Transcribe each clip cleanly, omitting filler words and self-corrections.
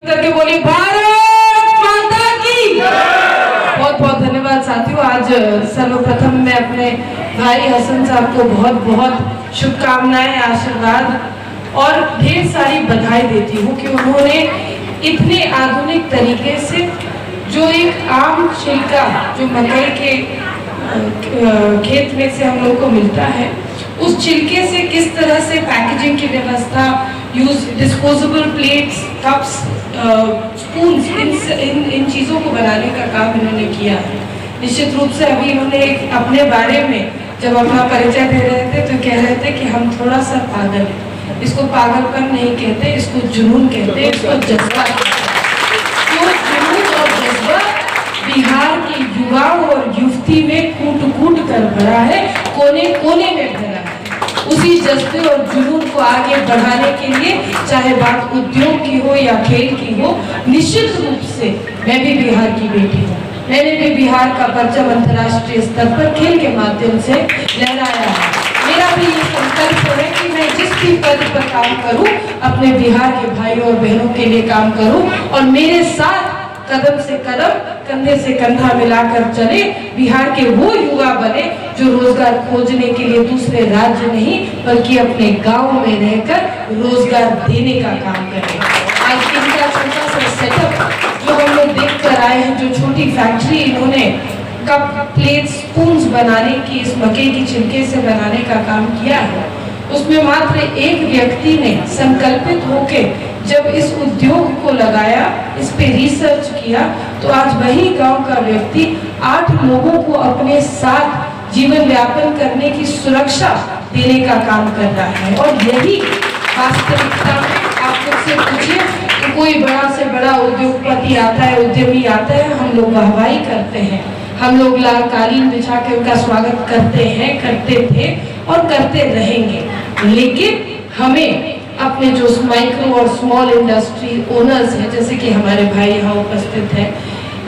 करके बोली भारत माता की। बहुत बहुत धन्यवाद साथियों। आज सर्वप्रथम मैं अपने भाई हसन साहब को बहुत बहुत शुभकामनाएं, आशीर्वाद और ढेर सारी बधाई देती हूँ कि उन्होंने इतने आधुनिक तरीके से जो एक आम छिलका जो मकई के खेत में से हम लोग को मिलता है, उस छिलके से किस तरह से पैकेजिंग की व्यवस्था, use disposable plates, cups, spoons, इन चीज़ों को बनाने का काम इन्होंने किया है। निश्चित रूप से अभी इन्होंने अपने बारे में जब अपना परिचय दे रहे थे तो कह रहे थे कि हम थोड़ा सा पागल हैं। इसको पागलपन नहीं कहते, इसको जुनून कहते हैं, इसको जज्बा कहते हैं। तो जुनून और जज्बा बिहार की युवाओं और युवती में कूट कूट कर भरा है, कोने कोने में भरा है। उसी जज्बे और जुनून को आगे बढ़ाने के लिए, चाहे बात उद्योग की हो या खेल की हो, निश्चित रूप से मैं भी बिहार की बेटी हूँ। मैंने भी बिहार का परचम अंतर्राष्ट्रीय स्तर पर खेल के माध्यम से लहराया है। मेरा भी ये संकल्प है कि मैं जिस भी पद पर काम करूं, अपने बिहार के भाई और बहनों के लिए काम करूं और मेरे साथ कदम से कदम, कंधे से कंधा मिलाकर चले। बिहार के वो युवा बने जो रोजगार खोजने के लिए दूसरे राज्य नहीं बल्कि अपने गांव में रहकर रोजगार देने का काम करें। आज इनका छोटा सा सेटअप जो हम लोग देख कर आए हैं, जो छोटी फैक्ट्री इन्होंने कप, प्लेट, स्पून्स बनाने की, इस मकई की छिलके से बनाने का काम किया है, उसमें मात्र एक व्यक्ति ने संकल्पित होके जब इस उद्योग को लगाया, इस पे रिसर्च किया, तो आज वही गांव का व्यक्ति 8 लोगों को अपने साथ जीवन यापन करने की सुरक्षा देने का काम कर रहा है। और यही वास्तविकता में आप मुझसे पूछिए कि कोई बड़ा से बड़ा उद्योगपति आता है, उद्यमी आता है, हम लोग वाहवाही करते हैं, हम लोग लाल कालीन बिछा के उनका स्वागत करते हैं, करते थे और करते रहेंगे। लेकिन हमें अपने जो माइक्रो और स्मॉल इंडस्ट्री ओनर्स हैं, जैसे कि हमारे भाई यहाँ उपस्थित हैं,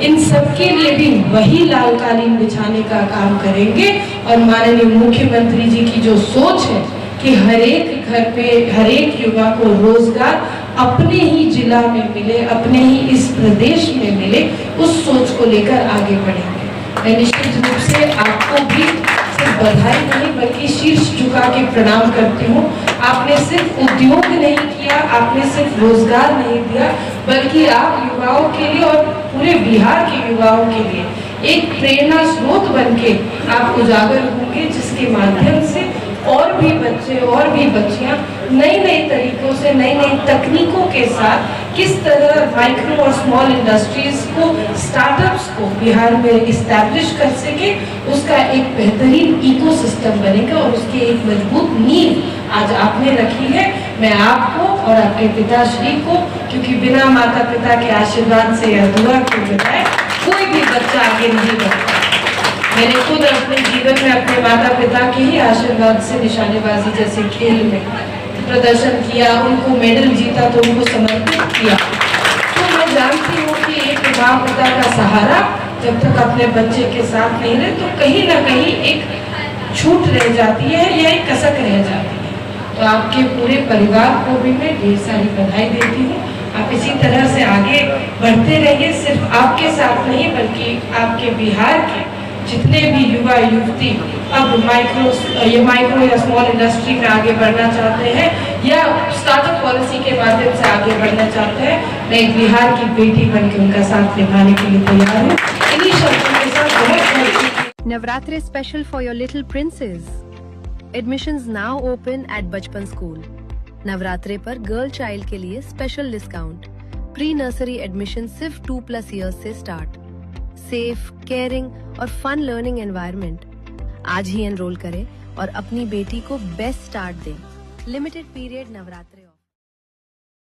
इन सब के लिए भी वही लाल कालीन बिछाने का काम करेंगे। और माननीय मुख्यमंत्री जी की जो सोच है कि हर एक घर पे हर एक युवा को रोजगार अपने ही जिला में मिले, अपने ही इस प्रदेश में मिले, उस सोच को लेकर आगे बढ़ेंगे। मैं निश्चित रूप से आपको भी सिर्फ बधाई नहीं बल्कि शीर्ष झुका के प्रणाम करती हूँ। आपने सिर्फ उद्योग नहीं किया, आपने सिर्फ रोजगार नहीं दिया, बल्कि आप युवाओं के लिए और पूरे बिहार के युवाओं के लिए एक प्रेरणा स्रोत बनके आप उजागर होंगे, जिसके माध्यम से और भी बच्चे और भी बच्चियां नई नई तरीकों से, नई नई तकनीकों के साथ किस तरह माइक्रो और स्मॉल इंडस्ट्रीज को, स्टार्टअप्स को बिहार में इस्टेब्लिश कर सके, उसका एक बेहतरीन इकोसिस्टम बनेगा और उसकी एक मजबूत नींव आज आपने रखी है। मैं आपको और आपके पिताश्री को, क्योंकि बिना माता पिता के आशीर्वाद से या दुआ के बजाय कोई भी बच्चा आगे नहीं बढ़ता। मैंने खुद अपने जीवन में अपने माता पिता के ही आशीर्वाद से निशानेबाजी जैसे खेल में प्रदर्शन किया, उनको मेडल जीता तो उनको समर्पित किया। तो मैं जानती हूँ कि एक माँ पिता का सहारा जब तक अपने बच्चे के साथ नहीं रहे तो कहीं ना कहीं एक छूट रह जाती है या एक कसक रह जाती है। तो आपके पूरे परिवार को भी मैं ढेर सारी बधाई देती हूँ। आप इसी तरह से आगे बढ़ते रहिए, सिर्फ आपके साथ नहीं बल्कि आपके बिहार के जितने भी युवा युवती अब माइक्रो या स्मॉल इंडस्ट्री में आगे बढ़ना चाहते हैं या स्टार्टअप पॉलिसी के माध्यम से आगे बढ़ना चाहते हैं, मैं एक बिहार की बेटी बनकर उनका साथ निभाने के लिए तैयार हूँ। इन्हीं शब्दों के साथ बहुत Navratri special for your little princes. Admissions now open at बचपन स्कूल। नवरात्रे पर गर्ल चाइल्ड के लिए special discount. Pre nursery admission सिर्फ 2+ इयर्स से स्टार्ट। सेफ, केयरिंग और फन लर्निंग एनवायरनमेंट। आज ही एनरोल करें और अपनी बेटी को बेस्ट स्टार्ट दें। Limited period Navratri.